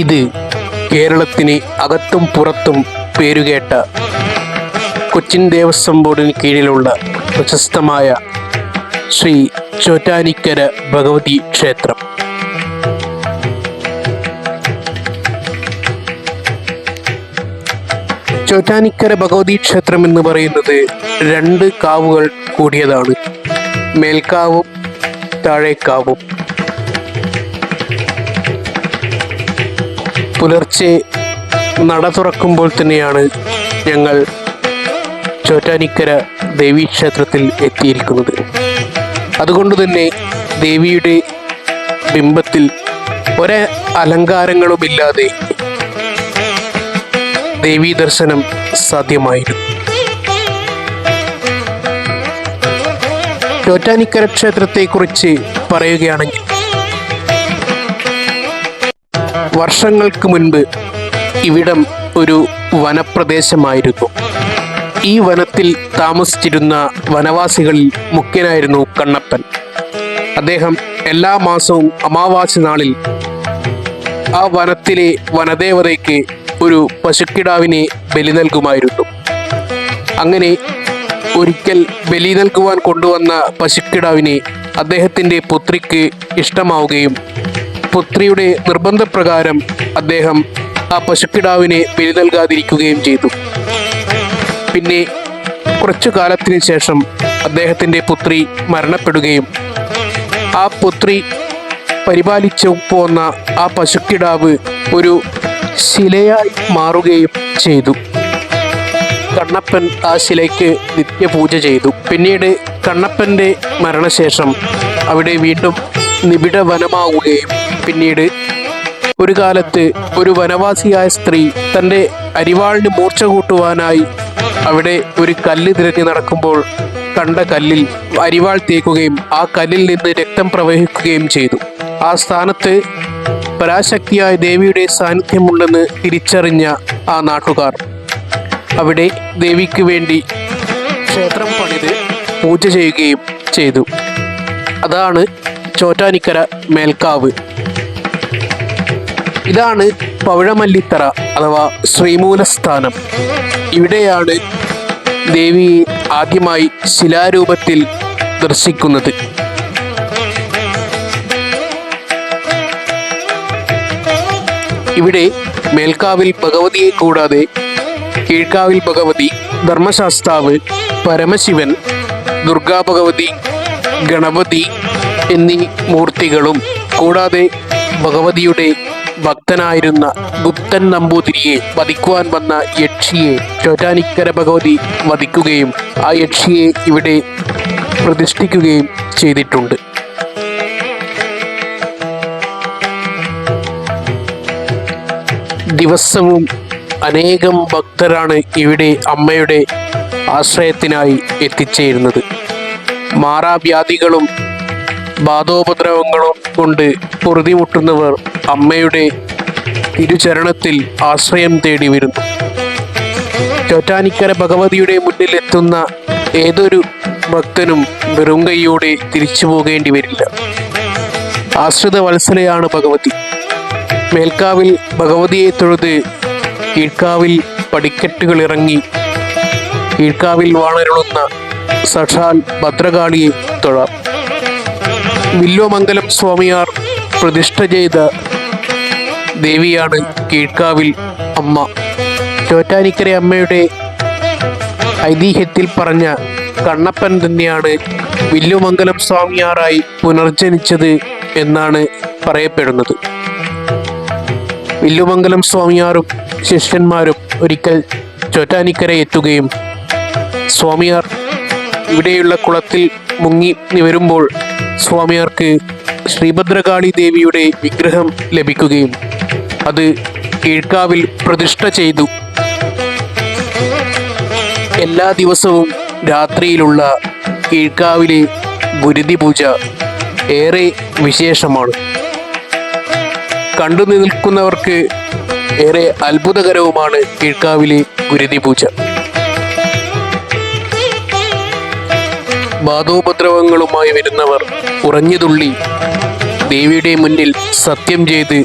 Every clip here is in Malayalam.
ഇത് കേരളത്തിന് അകത്തും പുറത്തും പേരുകേട്ട കൊച്ചിൻ ദേവസ്വം ബോർഡിന് കീഴിലുള്ള പ്രശസ്തമായ ശ്രീ ചോറ്റാനിക്കര ഭഗവതി ക്ഷേത്രം. ചോറ്റാനിക്കര ഭഗവതി ക്ഷേത്രം എന്ന് പറയുന്നത് രണ്ട് കാവുകൾ കൂടിയതാണ്, മേൽക്കാവും താഴേക്കാവും. പുലർച്ചെ നട തുറക്കുമ്പോൾ തന്നെയാണ് ഞങ്ങൾ ചോറ്റാനിക്കര ദേവീക്ഷേത്രത്തിൽ എത്തിയിരിക്കുന്നത്. അതുകൊണ്ട് തന്നെ ദേവിയുടെ ബിംബത്തിൽ ഒരേ അലങ്കാരങ്ങളുമില്ലാതെ ദേവീ ദർശനം സാധ്യമായിരുന്നു. ചോറ്റാനിക്കര ക്ഷേത്രത്തെക്കുറിച്ച് പറയുകയാണെങ്കിൽ, വർഷങ്ങൾക്ക് മുൻപ് ഇവിടം ഒരു വനപ്രദേശമായിരുന്നു. ഈ വനത്തിൽ താമസിച്ചിരുന്ന വനവാസികളിൽ മുഖ്യനായിരുന്നു കണ്ണപ്പൻ. അദ്ദേഹം എല്ലാ മാസവും അമാവാസി നാളിൽ ആ വനത്തിലെ വനദേവതയ്ക്ക് ഒരു പശുക്കിടാവിനെ ബലി നൽകുമായിരുന്നു. അങ്ങനെ ഒരിക്കൽ ബലി നൽകുവാൻ കൊണ്ടുവന്ന പശുക്കിടാവിനെ അദ്ദേഹത്തിൻ്റെ പുത്രിക്ക് ഇഷ്ടമാവുകയും പുത്രിയുടെ നിർബന്ധപ്രകാരം അദ്ദേഹം ആ പശുക്കിടാവിനെ ബലി നൽകാതിരിക്കുകയും ചെയ്തു. പിന്നെ കുറച്ചു കാലത്തിന് ശേഷം അദ്ദേഹത്തിൻ്റെ പുത്രി മരണപ്പെടുകയും ആ പുത്രി പരിപാലിച്ചു പോന്ന ആ പശുക്കിടാവ് ഒരു ശിലയായി മാറുകയും ചെയ്തു. കണ്ണപ്പൻ ആ ശിലയ്ക്ക് നിത്യപൂജ ചെയ്തു. പിന്നീട് കണ്ണപ്പൻ്റെ മരണശേഷം അവിടെ വീണ്ടും നിബിഡ വനമാവുകയും പിന്നീട് ഒരു കാലത്ത് ഒരു വനവാസിയായ സ്ത്രീ തൻ്റെ അരിവാളിന് മൂർച്ച കൂട്ടുവാനായി അവിടെ ഒരു കല്ല് തിരഞ്ഞു നടക്കുമ്പോൾ കണ്ട കല്ലിൽ അരിവാൾ തേക്കുകയും ആ കല്ലിൽ നിന്ന് രക്തം പ്രവഹിക്കുകയും ചെയ്തു. ആ സ്ഥാനത്ത് പരാശക്തിയായ ദേവിയുടെ സാന്നിധ്യമുണ്ടെന്ന് തിരിച്ചറിഞ്ഞ ആ നാട്ടുകാർ അവിടെ ദേവിക്ക് വേണ്ടി ക്ഷേത്രം പണിത് പൂജ ചെയ്യുകയും ചെയ്തു. അതാണ് ചോറ്റാനിക്കര മേൽക്കാവ്. ഇതാണ് പവിഴമല്ലിത്തറ അഥവാ ശ്രീമൂലസ്ഥാനം. ഇവിടെയാണ് ദേവിയെ ആദ്യമായി ശിലാരൂപത്തിൽ ദർശിക്കുന്നത്. ഇവിടെ മേൽക്കാവിൽ ഭഗവതിയെ കൂടാതെ കീഴ്ക്കാവിൽ ഭഗവതി, ധർമ്മശാസ്താവ്, പരമശിവൻ, ദുർഗാഭഗവതി, ഗണപതി എന്നീ മൂർത്തികളും കൂടാതെ ഭഗവതിയുടെ ഭക്തനായിരുന്ന ഗുപ്തൻ നമ്പൂതിരിയെ വധിക്കുവാൻ വന്ന യക്ഷിയെ ചോറ്റാനിക്കര ഭഗവതി വധിക്കുകയും ആ യക്ഷിയെ ഇവിടെ പ്രതിഷ്ഠിക്കുകയും ചെയ്തിട്ടുണ്ട്. ദിവസവും അനേകം ഭക്തരാണ് ഇവിടെ അമ്മയുടെ ആശ്രയത്തിനായി എത്തിച്ചേരുന്നത്. മാറാവ്യാധികളും ബാധോപദ്രവങ്ങളും കൊണ്ട് പൊറുതിമുട്ടുന്നവർ അമ്മയുടെ തിരുചരണത്തിൽ ആശ്രയം തേടി വരുന്നു. ചോറ്റാനിക്കര ഭഗവതിയുടെ മുന്നിലെത്തുന്ന ഏതൊരു ഭക്തനും വെറും കൈയോടെ തിരിച്ചു പോകേണ്ടി വരില്ല. ആശ്രിത വത്സലയാണ് ഭഗവതി. മേൽക്കാവിൽ ഭഗവതിയെ തൊഴുത് കീഴ്ക്കാവിൽ പടിക്കെട്ടുകൾ ഇറങ്ങി കീഴ്ക്കാവിൽ വാണരുളുന്ന സാക്ഷാൽ ഭദ്രകാളിയെ തൊഴാം. വില്വമംഗലം സ്വാമിയാർ പ്രതിഷ്ഠ ചെയ്ത ദേവിയാണ് കീഴ്ക്കാവിൽ അമ്മ. ചോറ്റാനിക്കര അമ്മയുടെ ഐതിഹ്യത്തിൽ പറഞ്ഞ കണ്ണപ്പൻ തന്നെയാണ് വില്വമംഗലം സ്വാമിയാറായി പുനർജനിച്ചത് എന്നാണ് പറയപ്പെടുന്നത്. വില്വമംഗലം സ്വാമിയാറും ശിഷ്യന്മാരും ഒരിക്കൽ ചോറ്റാനിക്കര എത്തുകയും സ്വാമിയാർ ഇവിടെയുള്ള കുളത്തിൽ മുങ്ങി വരുമ്പോൾ സ്വാമിയാർക്ക് ശ്രീഭദ്രകാളി ദേവിയുടെ വിഗ്രഹം ലഭിക്കുകയും അത് കീഴ്ക്കാവിൽ പ്രതിഷ്ഠ ചെയ്തു. എല്ലാ ദിവസവും രാത്രിയിലുള്ള കീഴ്ക്കാവിലെ ഗുരുതി പൂജ ഏറെ വിശേഷമാണ്. കണ്ടു നിൽക്കുന്നവർക്ക് ഏറെ അത്ഭുതകരവുമാണ് കീഴ്ക്കാവിലെ ഗുരുതി പൂജ. ബാധോപദ്രവങ്ങളുമായി വരുന്നവർ ഉറഞ്ഞുതുള്ളി ദേവിയുടെ മുന്നിൽ സത്യം ചെയ്ത്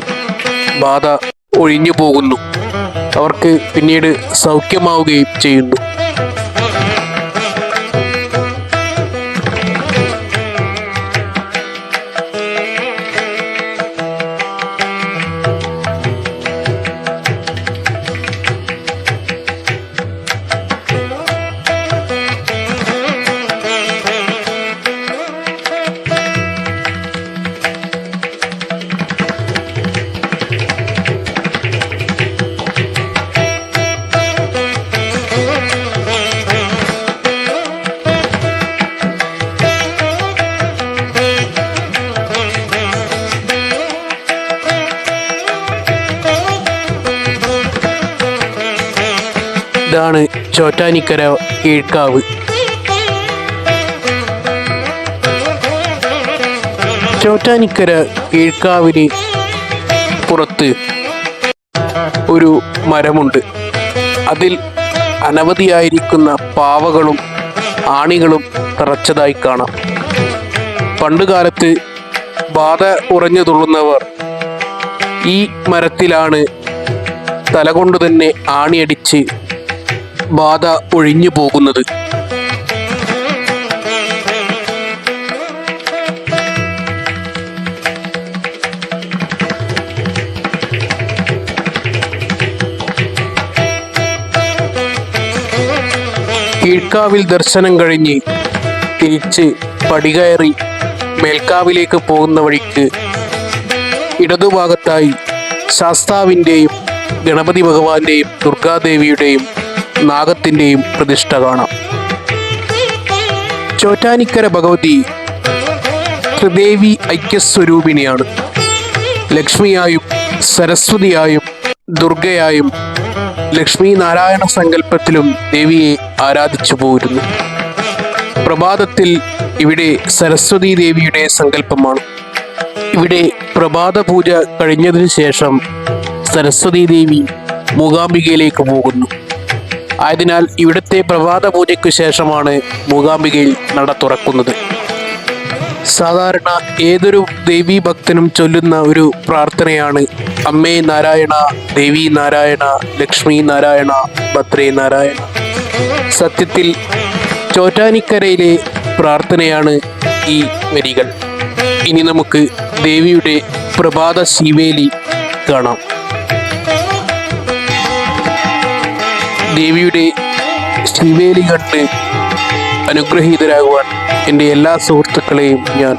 ബാധ ഒഴിഞ്ഞു പോകുന്നു. അവർക്ക് പിന്നീട് സൗഖ്യമാവുകയും ചെയ്യുന്നു. ഇതാണ് ചോറ്റാനിക്കര കീഴ്ക്കാവ്. ചോറ്റാനിക്കര കീഴ്ക്കാവിന് പുറത്ത് ഒരു മരമുണ്ട്. അതിൽ അനവധിയായിരിക്കുന്ന പാവകളും ആണികളും തറച്ചതായി കാണാം. പണ്ടുകാലത്ത് ബാധ ഉറഞ്ഞു തുള്ളുന്നവർ ഈ മരത്തിലാണ് തലകൊണ്ടു തന്നെ ആണിയടിച്ച് ബാധ ഒഴിഞ്ഞു പോകുന്നത്. കീഴ്ക്കാവിൽ ദർശനം കഴിഞ്ഞ് തിരിച്ച് പടികയറി മേൽക്കാവിലേക്ക് പോകുന്ന വഴിക്ക് ഇടതുഭാഗത്തായി ശാസ്താവിൻ്റെയും ഗണപതി ഭഗവാന്റെയും ദുർഗാദേവിയുടെയും നാഗത്തിൻ്റെയും പ്രതിഷ്ഠ കാണാം. ചോറ്റാനിക്കര ഭഗവതി ത്രിദേവി ഐക്യസ്വരൂപിണിയാണ്. ലക്ഷ്മിയായും സരസ്വതിയായും ദുർഗയായും ലക്ഷ്മി നാരായണ സങ്കല്പത്തിലും ദേവിയെ ആരാധിച്ചു പോരുന്നു. പ്രഭാതത്തിൽ ഇവിടെ സരസ്വതി ദേവിയുടെ സങ്കല്പമാണ്. ഇവിടെ പ്രഭാത പൂജ കഴിഞ്ഞതിനു ശേഷം സരസ്വതി ദേവി മൂകാംബികയിലേക്ക് പോകുന്നു. ആയതിനാൽ ഇവിടുത്തെ പ്രഭാത പൂജയ്ക്ക് ശേഷമാണ് മൂകാംബികയിൽ നട തുറക്കുന്നത്. സാധാരണ ഏതൊരു ദേവീ ഭക്തനും ചൊല്ലുന്ന ഒരു പ്രാർത്ഥനയാണ് അമ്മേ നാരായണ, ദേവി നാരായണ, ലക്ഷ്മി നാരായണ, ഭദ്രേ നാരായണ. സത്യത്തിൽ ചോറ്റാനിക്കരയിലെ പ്രാർത്ഥനയാണ് ഈ വരികൾ. ഇനി നമുക്ക് ദേവിയുടെ പ്രഭാത ശീവേലി കാണാം. ദേവിയുടെ ശിവേലി കണ്ട് അനുഗ്രഹീതരാകുവാൻ എൻ്റെ എല്ലാ സുഹൃത്തുക്കളെയും ഞാൻ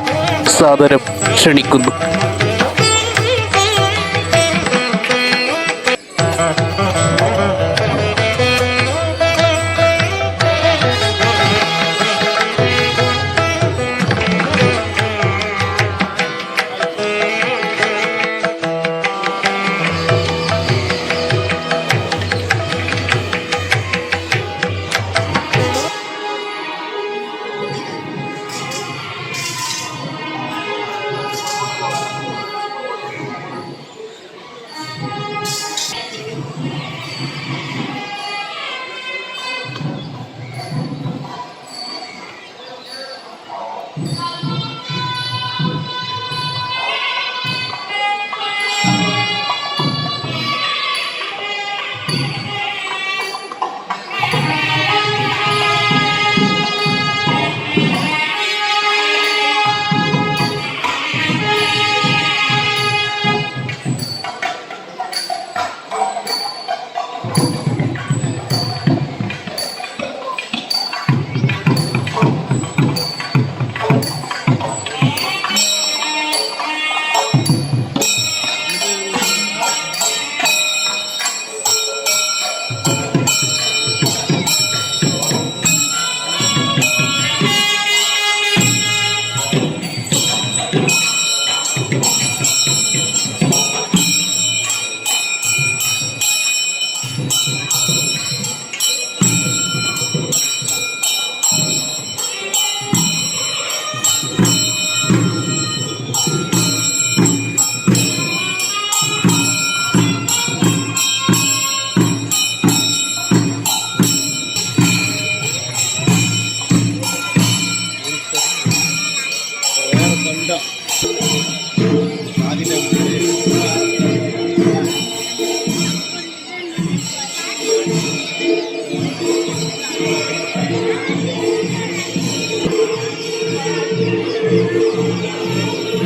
സാദരം ക്ഷണിക്കുന്നു.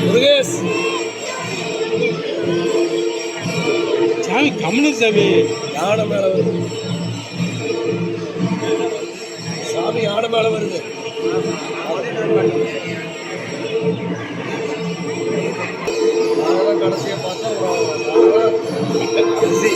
முருகேஷ் சாமி கம்னு சாமி யானை மேல வருது சாமி யானை மேல வருது கடைசியை பார்த்தா கடைசி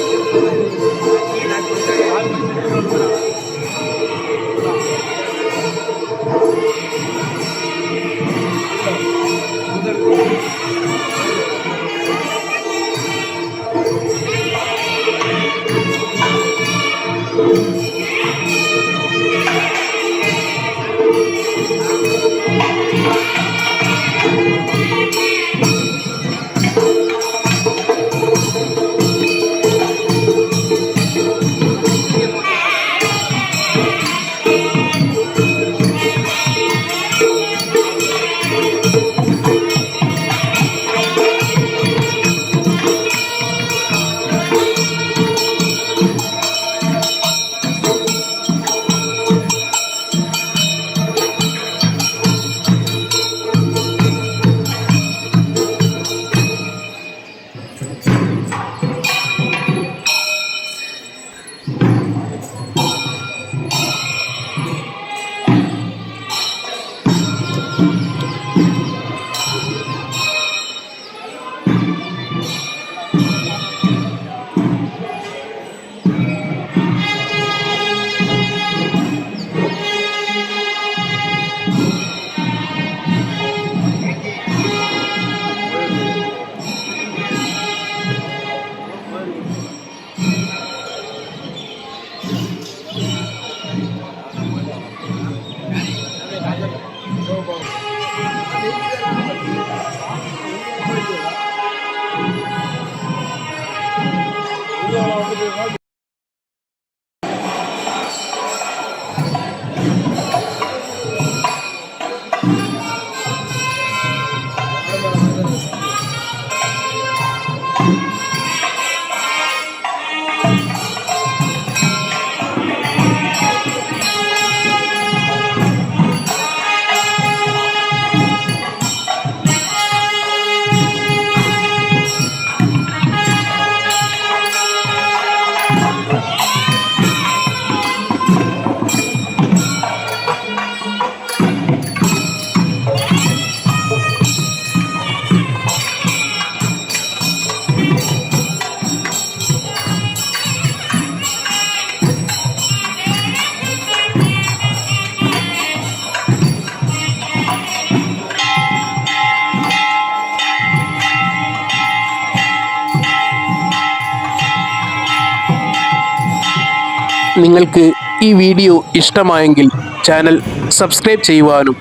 നിങ്ങൾക്ക് ഈ വീഡിയോ ഇഷ്ടമായെങ്കിൽ ചാനൽ സബ്സ്ക്രൈബ് ചെയ്യുവാനും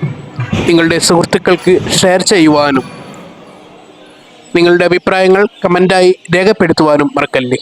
നിങ്ങളുടെ സുഹൃത്തുക്കൾക്ക് ഷെയർ ചെയ്യുവാനും നിങ്ങളുടെ അഭിപ്രായങ്ങൾ കമൻ്റായി രേഖപ്പെടുത്തുവാനും മറക്കല്ലേ.